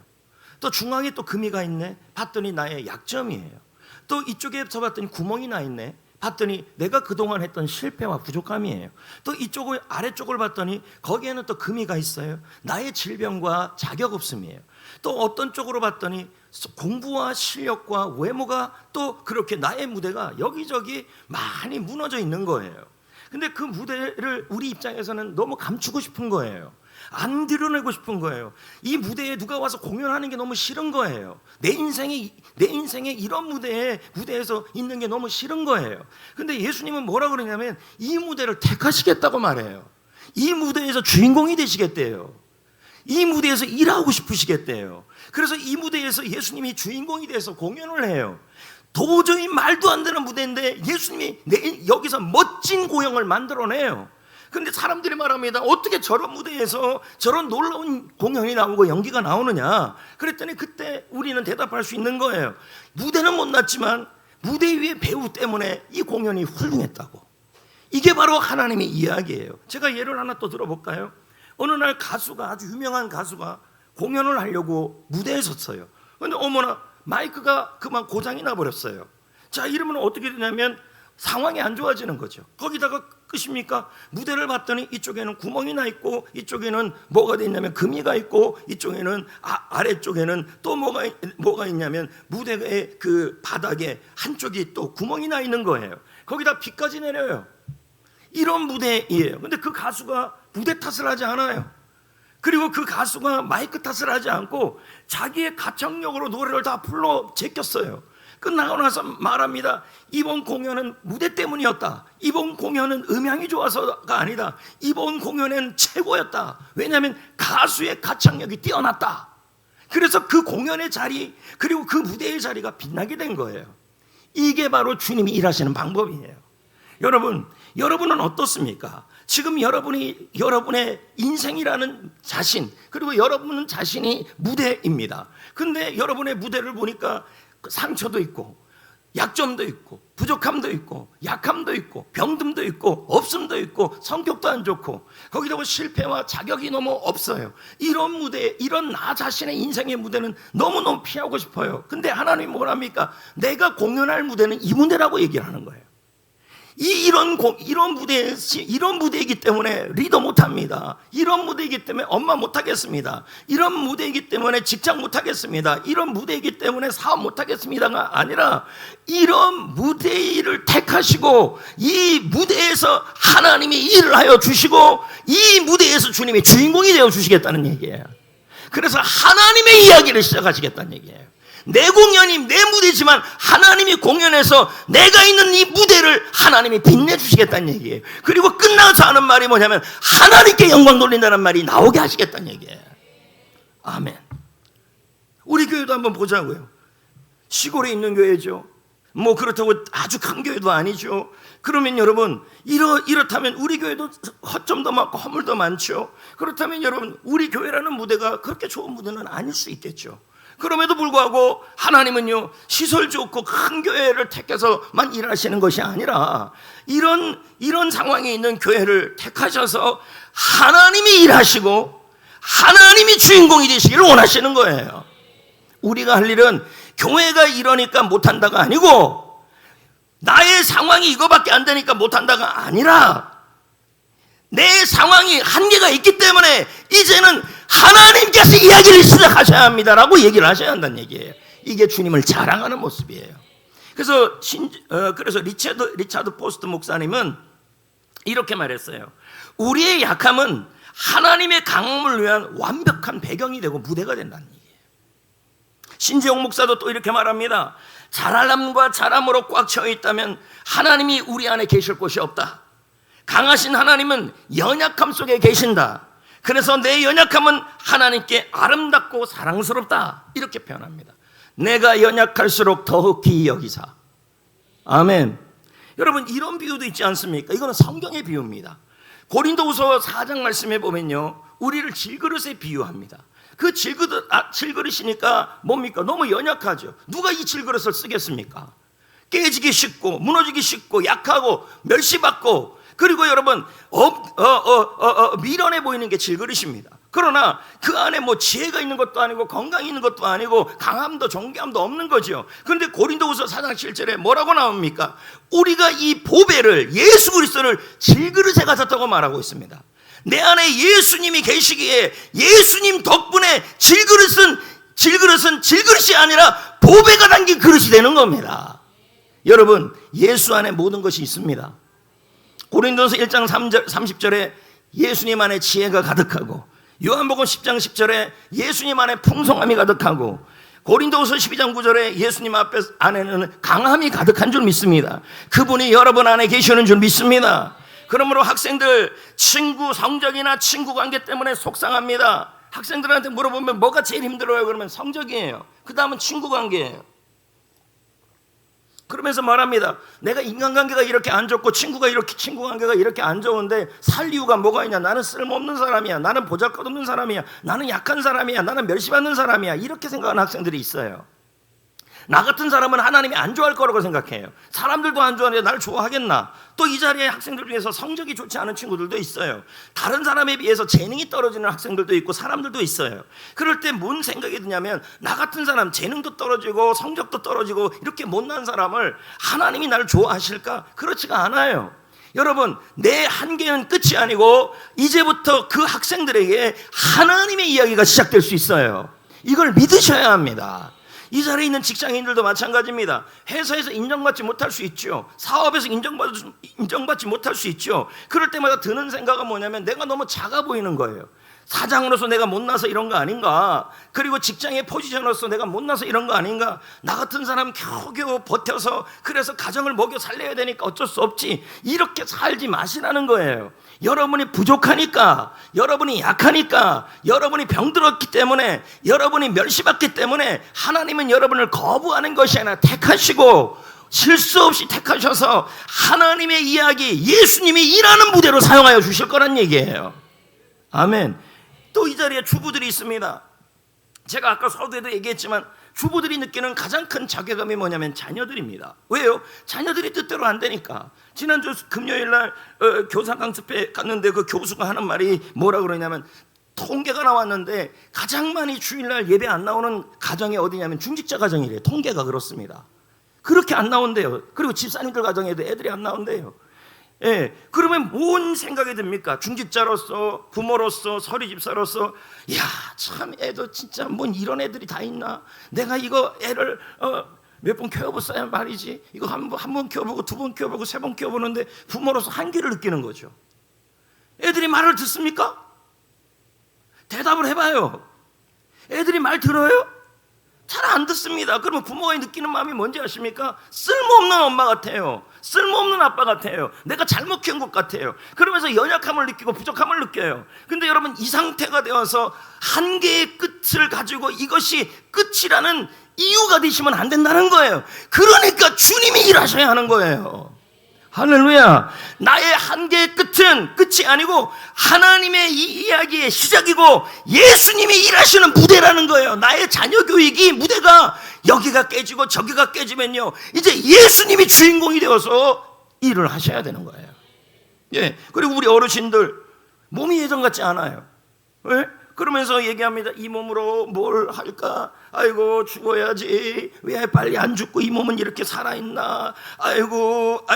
또 중앙에 또 금이가 있네. 봤더니 나의 약점이에요. 또 이쪽에서 봤더니 구멍이 나 있네. 봤더니 내가 그동안 했던 실패와 부족함이에요. 또 이쪽을 아래쪽을 봤더니 거기에는 또 금이가 있어요. 나의 질병과 자격 없음이에요. 또 어떤 쪽으로 봤더니 공부와 실력과 외모가 또 그렇게 나의 무대가 여기저기 많이 무너져 있는 거예요. 근데 그 무대를 우리 입장에서는 너무 감추고 싶은 거예요. 안 드러내고 싶은 거예요. 이 무대에 누가 와서 공연하는 게 너무 싫은 거예요. 내 인생에 이런 무대에서 있는 게 너무 싫은 거예요. 근데 예수님은 뭐라 그러냐면 이 무대를 택하시겠다고 말해요. 이 무대에서 주인공이 되시겠대요. 이 무대에서 일하고 싶으시겠대요. 그래서 이 무대에서 예수님이 주인공이 돼서 공연을 해요. 도저히 말도 안 되는 무대인데 예수님이 여기서 멋진 고영을 만들어내요. 근데 사람들이 말합니다. 어떻게 저런 무대에서 저런 놀라운 공연이 나오고 연기가 나오느냐. 그랬더니 그때 우리는 대답할 수 있는 거예요. 무대는 못났지만 무대 위의 배우 때문에 이 공연이 훌륭했다고. 이게 바로 하나님의 이야기예요. 제가 예를 하나 또 들어볼까요? 어느 날 아주 유명한 가수가 공연을 하려고 무대에 섰어요. 그런데 어머나 마이크가 그만 고장이 나버렸어요. 자, 이러면 어떻게 되냐면 상황이 안 좋아지는 거죠. 거기다가 끝입니까? 무대를 봤더니 이쪽에는 구멍이 나 있고 이쪽에는 뭐가 돼 있냐면 금이가 있고 이쪽에는 아래쪽에는 또 뭐가 있냐면 무대의 그 바닥에 한쪽이 또 구멍이 나 있는 거예요. 거기다 비까지 내려요. 이런 무대예요. 근데 그 가수가 무대 탓을 하지 않아요. 그리고 그 가수가 마이크 탓을 하지 않고 자기의 가창력으로 노래를 다 불러 제꼈어요. 끝나고 나서 말합니다. 이번 공연은 무대 때문이었다. 이번 공연은 음향이 좋아서가 아니다. 이번 공연은 최고였다. 왜냐하면 가수의 가창력이 뛰어났다. 그래서 그 공연의 자리 그리고 그 무대의 자리가 빛나게 된 거예요. 이게 바로 주님이 일하시는 방법이에요. 여러분은 어떻습니까? 지금 여러분의 인생이라는 자신, 그리고 여러분 자신이 무대입니다. 근데 여러분의 무대를 보니까 상처도 있고, 약점도 있고, 부족함도 있고, 약함도 있고, 병듦도 있고, 없음도 있고, 성격도 안 좋고, 거기다가 실패와 자격이 너무 없어요. 이런 무대, 이런 나 자신의 인생의 무대는 너무너무 피하고 싶어요. 근데 하나님이 뭐랍니까? 내가 공연할 무대는 이 무대라고 얘기를 하는 거예요. 이런 무대이기 때문에 리더 못합니다. 이런 무대이기 때문에 엄마 못하겠습니다. 이런 무대이기 때문에 직장 못하겠습니다. 이런 무대이기 때문에 사업 못하겠습니다가 아니라 이런 무대를 택하시고 이 무대에서 하나님이 일을 하여 주시고 이 무대에서 주님이 주인공이 되어 주시겠다는 얘기예요. 그래서 하나님의 이야기를 시작하시겠다는 얘기예요. 내 공연이 내 무대지만 하나님이 공연해서 내가 있는 이 무대를 하나님이 빛내주시겠다는 얘기예요. 그리고 끝나서 하는 말이 뭐냐면 하나님께 영광 돌린다는 말이 나오게 하시겠다는 얘기예요. 아멘. 우리 교회도 한번 보자고요. 시골에 있는 교회죠. 뭐 그렇다고 아주 큰 교회도 아니죠. 그러면 여러분 이렇다면 우리 교회도 허점도 많고 허물도 많죠. 그렇다면 여러분 우리 교회라는 무대가 그렇게 좋은 무대는 아닐 수 있겠죠. 그럼에도 불구하고 하나님은요 시설 좋고 큰 교회를 택해서만 일하시는 것이 아니라 이런 상황에 있는 교회를 택하셔서 하나님이 일하시고 하나님이 주인공이 되시기를 원하시는 거예요. 우리가 할 일은 교회가 이러니까 못한다가 아니고 나의 상황이 이거밖에 안 되니까 못한다가 아니라 내 상황이 한계가 있기 때문에 이제는 하나님께서 이야기를 시작하셔야 합니다라고 얘기를 하셔야 한다는 얘기예요. 이게 주님을 자랑하는 모습이에요. 그래서 리차드 포스트 목사님은 이렇게 말했어요. 우리의 약함은 하나님의 강함을 위한 완벽한 배경이 되고 무대가 된다는 얘기예요. 신재용 목사도 또 이렇게 말합니다. 잘함과 잘함으로 꽉 채워 있다면 하나님이 우리 안에 계실 곳이 없다. 강하신 하나님은 연약함 속에 계신다. 그래서 내 연약함은 하나님께 아름답고 사랑스럽다. 이렇게 표현합니다. 내가 연약할수록 더욱히 여기사. 아멘. 여러분 이런 비유도 있지 않습니까? 이거는 성경의 비유입니다. 고린도후서 4장 말씀에 보면요 우리를 질그릇에 비유합니다. 그 질그릇이니까 뭡니까? 너무 연약하죠. 누가 이 질그릇을 쓰겠습니까? 깨지기 쉽고 무너지기 쉽고 약하고 멸시받고 그리고 여러분 미련해 보이는 게 질그릇입니다. 그러나 그 안에 뭐 지혜가 있는 것도 아니고 건강이 있는 것도 아니고 강함도 존귀함도 없는 거죠. 그런데 고린도후서 4장 7절에 뭐라고 나옵니까? 우리가 이 보배를 예수 그리스도를 질그릇에 가졌다고 말하고 있습니다. 내 안에 예수님이 계시기에 예수님 덕분에 질그릇은 질그릇이 아니라 보배가 담긴 그릇이 되는 겁니다. 여러분 예수 안에 모든 것이 있습니다. 고린도서 1장 30절에 예수님 안에 지혜가 가득하고 요한복음 10장 10절에 예수님 안에 풍성함이 가득하고 고린도서 12장 9절에 예수님 안에는 강함이 가득한 줄 믿습니다. 그분이 여러분 안에 계시는 줄 믿습니다. 그러므로 학생들 친구 성적이나 친구 관계 때문에 속상합니다. 학생들한테 물어보면 뭐가 제일 힘들어요? 그러면 성적이에요. 그 다음은 친구 관계예요. 그러면서 말합니다. 내가 인간관계가 이렇게 안 좋고 친구 관계가 이렇게 안 좋은데 살 이유가 뭐가 있냐? 나는 쓸모없는 사람이야. 나는 보잘것없는 사람이야. 나는 약한 사람이야. 나는 멸시받는 사람이야. 이렇게 생각하는 학생들이 있어요. 나 같은 사람은 하나님이 안 좋아할 거라고 생각해요. 사람들도 안 좋아하는데 나를 좋아하겠나? 또 이 자리에 학생들 중에서 성적이 좋지 않은 친구들도 있어요. 다른 사람에 비해서 재능이 떨어지는 학생들도 있고 사람들도 있어요. 그럴 때 뭔 생각이 드냐면 나 같은 사람 재능도 떨어지고 성적도 떨어지고 이렇게 못난 사람을 하나님이 나를 좋아하실까? 그렇지가 않아요. 여러분 내 한계는 끝이 아니고 이제부터 그 학생들에게 하나님의 이야기가 시작될 수 있어요. 이걸 믿으셔야 합니다. 이 자리에 있는 직장인들도 마찬가지입니다. 회사에서 인정받지 못할 수 있죠. 사업에서 인정받지 못할 수 있죠. 그럴 때마다 드는 생각은 뭐냐면 내가 너무 작아 보이는 거예요. 사장으로서 내가 못나서 이런 거 아닌가? 그리고 직장의 포지션으로서 내가 못나서 이런 거 아닌가? 나 같은 사람 겨우겨우 버텨서 그래서 가정을 먹여 살려야 되니까 어쩔 수 없지. 이렇게 살지 마시라는 거예요. 여러분이 부족하니까, 여러분이 약하니까, 여러분이 병들었기 때문에, 여러분이 멸시받기 때문에 하나님은 여러분을 거부하는 것이 아니라 택하시고 실수 없이 택하셔서 하나님의 이야기, 예수님이 일하는 무대로 사용하여 주실 거란 얘기예요. 아멘. 또 이 자리에 주부들이 있습니다. 제가 아까 서두에도 얘기했지만 주부들이 느끼는 가장 큰 자괴감이 뭐냐면 자녀들입니다. 왜요? 자녀들이 뜻대로 안 되니까. 지난주 금요일날 교사 강습회 갔는데 그 교수가 하는 말이 뭐라 그러냐면, 통계가 나왔는데 가장 많이 주일날 예배 안 나오는 가정이 어디냐면 중직자 가정이래요. 통계가 그렇습니다. 그렇게 안 나온대요. 그리고 집사님들 가정에도 애들이 안 나온대요. 예, 그러면 뭔 생각이 듭니까? 중직자로서, 부모로서, 서리집사로서, 야, 참 애도 진짜 뭔 이런 애들이 다 있나? 내가 이거 애를 몇 번 키워봤어야 말이지. 이거 한 번 키워보고, 두 번 키워보고, 세 번 키워보는데 부모로서 한계를 느끼는 거죠. 애들이 말을 듣습니까? 대답을 해봐요. 애들이 말 들어요? 잘 안 듣습니다. 그러면 부모가 느끼는 마음이 뭔지 아십니까? 쓸모없는 엄마 같아요. 쓸모없는 아빠 같아요. 내가 잘못 키운 것 같아요. 그러면서 연약함을 느끼고 부족함을 느껴요. 근데 여러분, 이 상태가 되어서 한계의 끝을 가지고 이것이 끝이라는 이유가 되시면 안 된다는 거예요. 그러니까 주님이 일하셔야 하는 거예요. 할렐루야. 나의 한계의 끝은 끝이 아니고 하나님의 이 이야기의 시작이고 예수님이 일하시는 무대라는 거예요. 나의 자녀 교육이 무대가 여기가 깨지고 저기가 깨지면요, 이제 예수님이 주인공이 되어서 일을 하셔야 되는 거예요. 예. 그리고 우리 어르신들 몸이 예전 같지 않아요. 왜? 그러면서 얘기합니다. 이 몸으로 뭘 할까? 아이고, 죽어야지. 왜 빨리 안 죽고 이 몸은 이렇게 살아있나? 아이고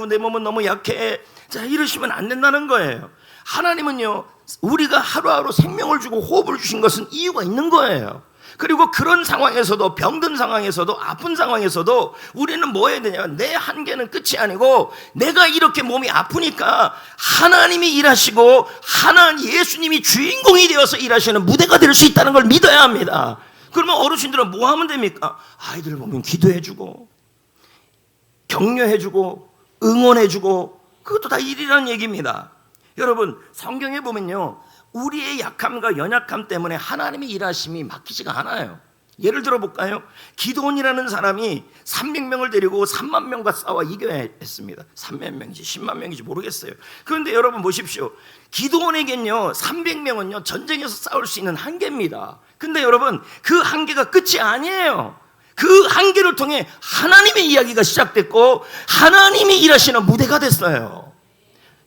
내 몸은 너무 약해. 자, 이러시면 안 된다는 거예요. 하나님은요, 우리가 하루하루 생명을 주고 호흡을 주신 것은 이유가 있는 거예요. 그리고 그런 상황에서도, 병든 상황에서도, 아픈 상황에서도 우리는 뭐 해야 되냐면, 내 한계는 끝이 아니고 내가 이렇게 몸이 아프니까 하나님이 일하시고 예수님이 주인공이 되어서 일하시는 무대가 될 수 있다는 걸 믿어야 합니다. 그러면 어르신들은 뭐 하면 됩니까? 아이들 보면 기도해주고 격려해주고 응원해주고, 그것도 다 일이라는 얘기입니다. 여러분, 성경에 보면요, 우리의 약함과 연약함 때문에 하나님의 일하심이 막히지가 않아요. 예를 들어 볼까요? 기드온이라는 사람이 300명을 데리고 3만 명과 싸워 이겨야 했습니다. 3만 명인지 10만 명인지 모르겠어요. 그런데 여러분 보십시오. 기드온에겐요, 300명은요 전쟁에서 싸울 수 있는 한계입니다. 근데 여러분, 그 한계가 끝이 아니에요. 그 한계를 통해 하나님의 이야기가 시작됐고 하나님이 일하시는 무대가 됐어요.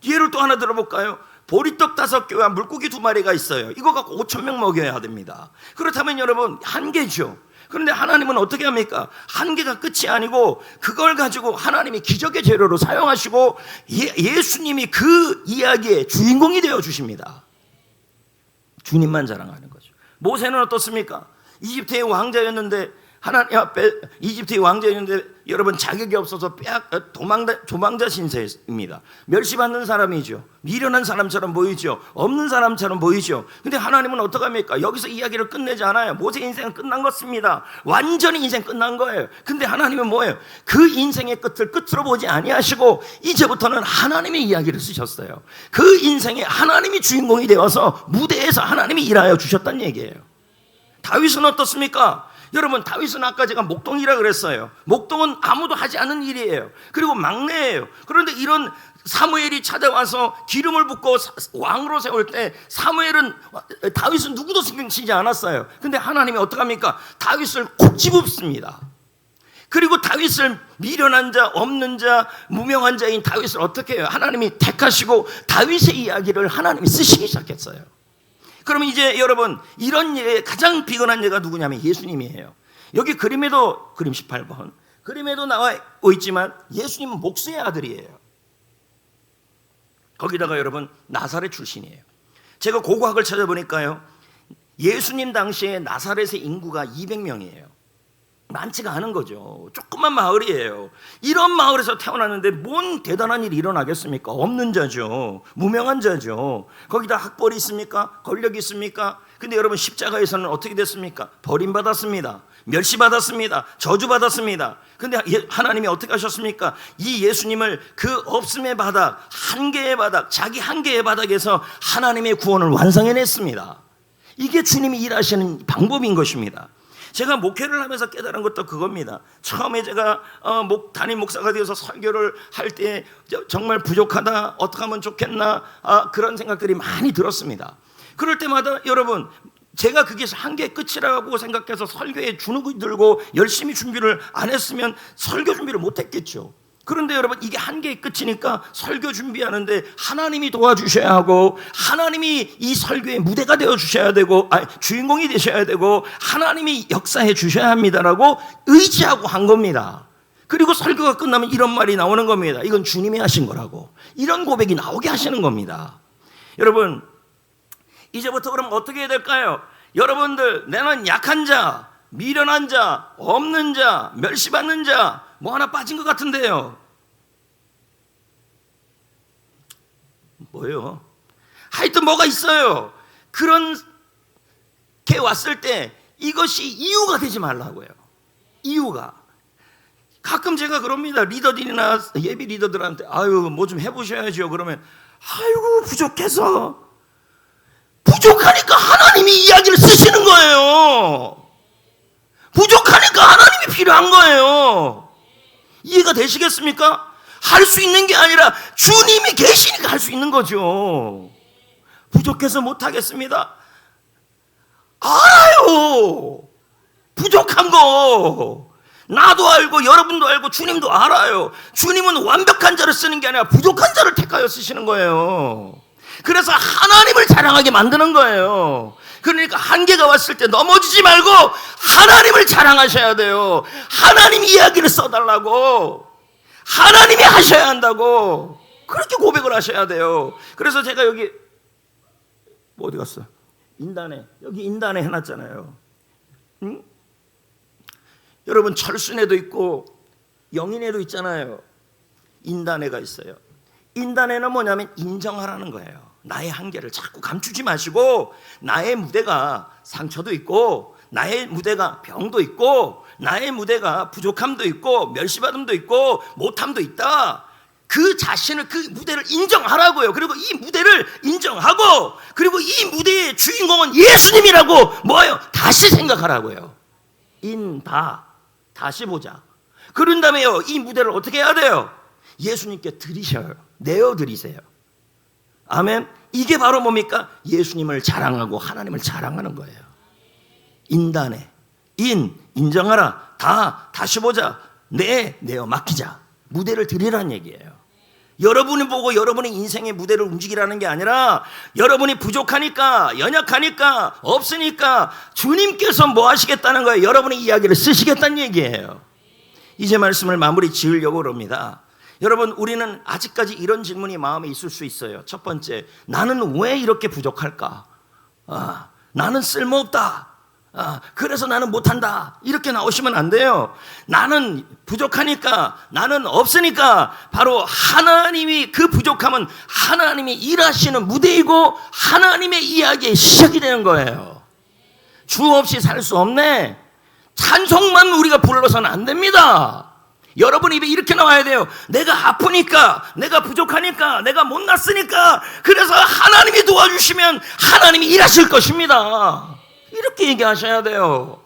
예를 또 하나 들어볼까요? 보리떡 5개와 물고기 2마리가 있어요. 이거 갖고 5,000명 먹여야 됩니다. 그렇다면 여러분, 한계죠. 그런데 하나님은 어떻게 합니까? 한계가 끝이 아니고 그걸 가지고 하나님이 기적의 재료로 사용하시고 예수님이 그 이야기의 주인공이 되어 주십니다. 주님만 자랑하는 거죠. 모세는 어떻습니까? 이집트의 왕자였는데, 하나님 앞에 이집트의 왕자였는데 여러분, 자격이 없어서 도망자 신세입니다. 멸시받는 사람이죠. 미련한 사람처럼 보이죠. 없는 사람처럼 보이죠. 근데 하나님은 어떡합니까? 여기서 이야기를 끝내지 않아요. 모세 인생은 끝난 것입니다. 완전히 인생 끝난 거예요. 근데 하나님은 뭐예요? 그 인생의 끝을 끝으로 보지 아니하시고 이제부터는 하나님의 이야기를 쓰셨어요. 그 인생에 하나님이 주인공이 되어서 무대에서 하나님이 일하여 주셨다는 얘기예요. 다윗은 어떻습니까? 여러분, 다윗은 아까 제가 목동이라 그랬어요. 목동은 아무도 하지 않은 일이에요. 그리고 막내예요. 그런데 이런 사무엘이 찾아와서 기름을 붓고 왕으로 세울 때 다윗은 누구도 신경 쓰지 않았어요. 근데 하나님이 어떡합니까? 다윗을 콕 집읍습니다. 그리고 다윗을, 미련한 자, 없는 자, 무명한 자인 다윗을 어떻게 해요? 하나님이 택하시고 다윗의 이야기를 하나님이 쓰시기 시작했어요. 그러면 이제 여러분, 이런 일에 가장 비근한 예가 누구냐면 예수님이에요. 여기 그림 18번 그림에도 나와 있지만 예수님은 목수의 아들이에요. 거기다가 여러분, 나사렛 출신이에요. 제가 고고학을 찾아보니까요, 예수님 당시에 나사렛의 인구가 200명이에요. 많지가 않은 거죠. 조그만 마을이에요. 이런 마을에서 태어났는데 뭔 대단한 일이 일어나겠습니까? 없는 자죠. 무명한 자죠. 거기다 학벌이 있습니까? 권력이 있습니까? 근데 여러분, 십자가에서는 어떻게 됐습니까? 버림받았습니다. 멸시받았습니다. 저주받았습니다. 근데 하나님이 어떻게 하셨습니까? 이 예수님을 그 없음의 바닥, 한계의 바닥, 자기 한계의 바닥에서 하나님의 구원을 완성해냈습니다. 이게 주님이 일하시는 방법인 것입니다. 제가 목회를 하면서 깨달은 것도 그겁니다. 처음에 제가 담임 목사가 되어서 설교를 할 때 정말 부족하다, 어떻게 하면 좋겠나, 그런 생각들이 많이 들었습니다. 그럴 때마다 여러분, 제가 그게 한계의 끝이라고 생각해서 설교에 주눅이 들고 열심히 준비를 안 했으면 설교 준비를 못 했겠죠. 그런데 여러분, 이게 한계의 끝이니까 설교 준비하는데 하나님이 도와주셔야 하고, 하나님이 이 설교의 무대가 되어 주셔야 되고, 주인공이 되셔야 되고, 하나님이 역사해 주셔야 합니다라고 의지하고 한 겁니다. 그리고 설교가 끝나면 이런 말이 나오는 겁니다. 이건 주님이 하신 거라고. 이런 고백이 나오게 하시는 겁니다. 여러분, 이제부터 그럼 어떻게 해야 될까요? 여러분들, 나는 약한 자, 미련한 자, 없는 자, 멸시받는 자, 뭐 하나 빠진 것 같은데요. 뭐예요? 하여튼 뭐가 있어요. 그런 게 왔을 때 이것이 이유가 되지 말라고요. 이유가. 가끔 제가 그럽니다. 리더들이나 예비 리더들한테 아유 뭐 좀 해보셔야죠. 그러면 아이고 부족하니까 하나님이 이야기를 쓰시는 거예요. 부족하니까 하나님이 필요한 거예요. 이해가 되시겠습니까? 할 수 있는 게 아니라 주님이 계시니까 할 수 있는 거죠. 부족해서 못하겠습니다. 알아요. 부족한 거 나도 알고 여러분도 알고 주님도 알아요. 주님은 완벽한 자를 쓰는 게 아니라 부족한 자를 택하여 쓰시는 거예요. 그래서 하나님을 자랑하게 만드는 거예요. 그러니까 한계가 왔을 때 넘어지지 말고 하나님을 자랑하셔야 돼요. 하나님 이야기를 써달라고, 하나님이 하셔야 한다고, 그렇게 고백을 하셔야 돼요. 그래서 제가 여기 어디 갔어? 여기 인단에 해놨잖아요. 응? 여러분, 철순에도 있고 영인에도 있잖아요. 인단에가 있어요. 인단에는 뭐냐면 인정하라는 거예요. 나의 한계를 자꾸 감추지 마시고, 나의 무대가 상처도 있고, 나의 무대가 병도 있고, 나의 무대가 부족함도 있고, 멸시받음도 있고, 못함도 있다. 그 자신을, 그 무대를 인정하라고요. 그리고 이 무대를 인정하고, 그리고 이 무대의 주인공은 예수님이라고 뭐예요? 다시 생각하라고요. 다시 보자. 그런 다음에요, 이 무대를 어떻게 해야 돼요? 예수님께 드리셔요. 내어드리세요. 아멘. 이게 바로 뭡니까? 예수님을 자랑하고 하나님을 자랑하는 거예요. 인단에 인정하라. 다시 보자. 내어 맡기자. 무대를 드리라는 얘기예요. 여러분이 보고 여러분의 인생의 무대를 움직이라는 게 아니라, 여러분이 부족하니까, 연약하니까, 없으니까 주님께서 뭐 하시겠다는 거예요? 여러분의 이야기를 쓰시겠다는 얘기예요. 이제 말씀을 마무리 지으려고 그럽니다. 여러분, 우리는 아직까지 이런 질문이 마음에 있을 수 있어요. 첫 번째, 나는 왜 이렇게 부족할까? 나는 쓸모없다. 그래서 나는 못한다. 이렇게 나오시면 안 돼요. 나는 부족하니까, 나는 없으니까, 바로 하나님이, 그 부족함은 하나님이 일하시는 무대이고 하나님의 이야기의 시작이 되는 거예요. 주 없이 살 수 없네. 찬송만 우리가 불러서는 안 됩니다. 여러분 입에 이렇게 나와야 돼요. 내가 아프니까, 내가 부족하니까, 내가 못났으니까, 그래서 하나님이 도와주시면 하나님이 일하실 것입니다. 이렇게 얘기하셔야 돼요.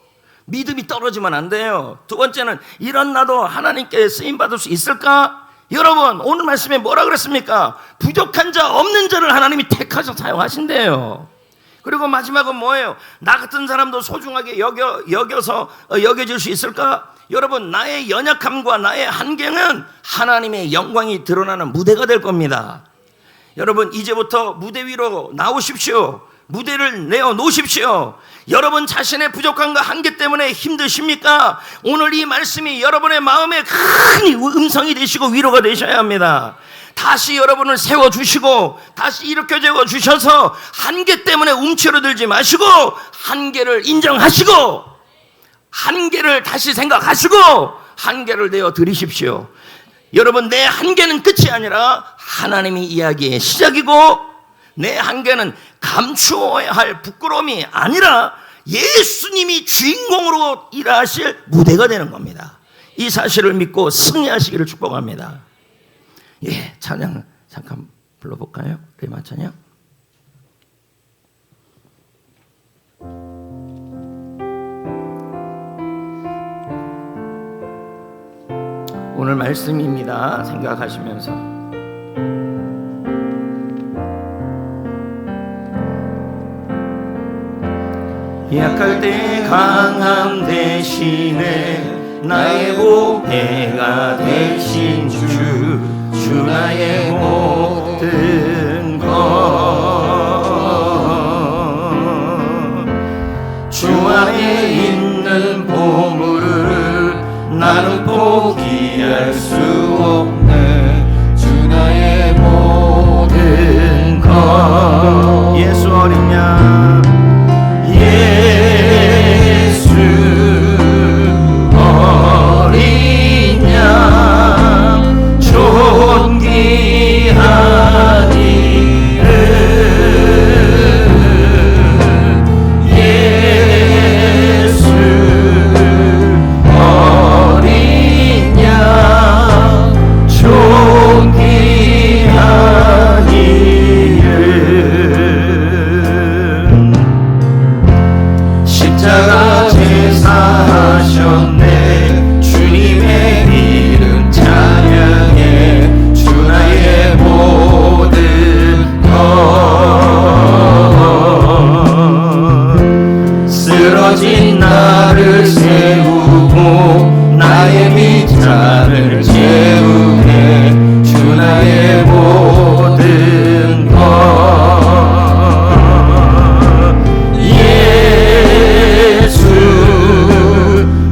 믿음이 떨어지면 안 돼요. 두 번째는, 이런 나도 하나님께 쓰임받을 수 있을까? 여러분, 오늘 말씀에 뭐라 그랬습니까? 부족한 자, 없는 자를 하나님이 택하셔 사용하신대요. 그리고 마지막은 뭐예요? 나 같은 사람도 소중하게 여겨질 수 있을까? 여러분, 나의 연약함과 나의 한계는 하나님의 영광이 드러나는 무대가 될 겁니다. 여러분, 이제부터 무대 위로 나오십시오. 무대를 내어놓으십시오. 여러분 자신의 부족함과 한계 때문에 힘드십니까? 오늘 이 말씀이 여러분의 마음에 큰 음성이 되시고 위로가 되셔야 합니다. 다시 여러분을 세워주시고 다시 일으켜 주셔서 한계 때문에 움츠러들지 마시고, 한계를 인정하시고, 한계를 다시 생각하시고, 한계를 내어 드리십시오. 여러분, 내 한계는 끝이 아니라 하나님이 이야기의 시작이고, 내 한계는 감추어야 할 부끄러움이 아니라 예수님이 주인공으로 일하실 무대가 되는 겁니다. 이 사실을 믿고 승리하시기를 축복합니다. 예, 찬양 잠깐 불러볼까요? 레마 찬양. 말씀입니다. 생각하시면서 약할 때 강함 대신에 나의 보배가 되신 주 나의 모든 것.주 안에 있는 보물을 나는 포기할 수 없네. 주 나의 모든 것. 예수 어린 양 예수 어린 양 존귀한 이름 예수 어린 양 존귀한 이름 십자가 제사하셨네. 주님의 이름 찬양해. 주 나의 모든 것. 쓰러진 나를 세우고 나의 빈잔을 채우네. 주 나의 모든 것. 예수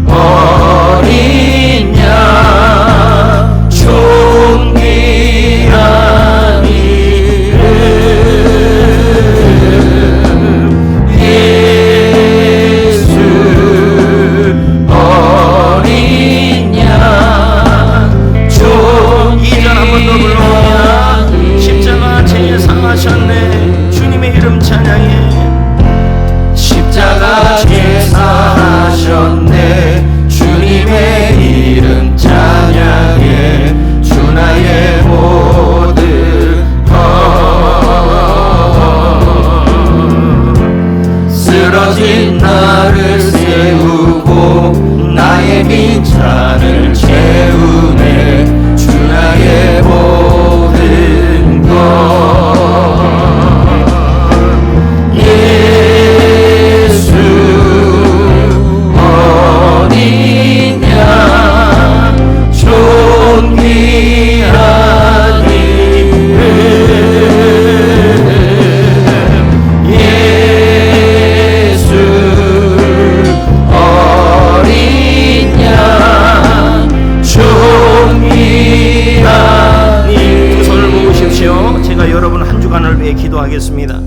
어린 양 존귀한 이름 예수 어린 양 존. 이전 한 번 더 불러야 십자가 제사하셨네. 주님의 이름 찬양해. 십자가 제사하셨네. 주님의 이름 찬양해. 주 나의 모든 것. 쓰러진 나를 세우고 나의 빈잔을 채우네. 주 나의 모든 것. 예수 어린 양 존귀한 이름 예수 어린 양 존귀한 이름. 두 손을 모으십시오. 제가 여러분 한 주간을 위해 기도하겠습니다.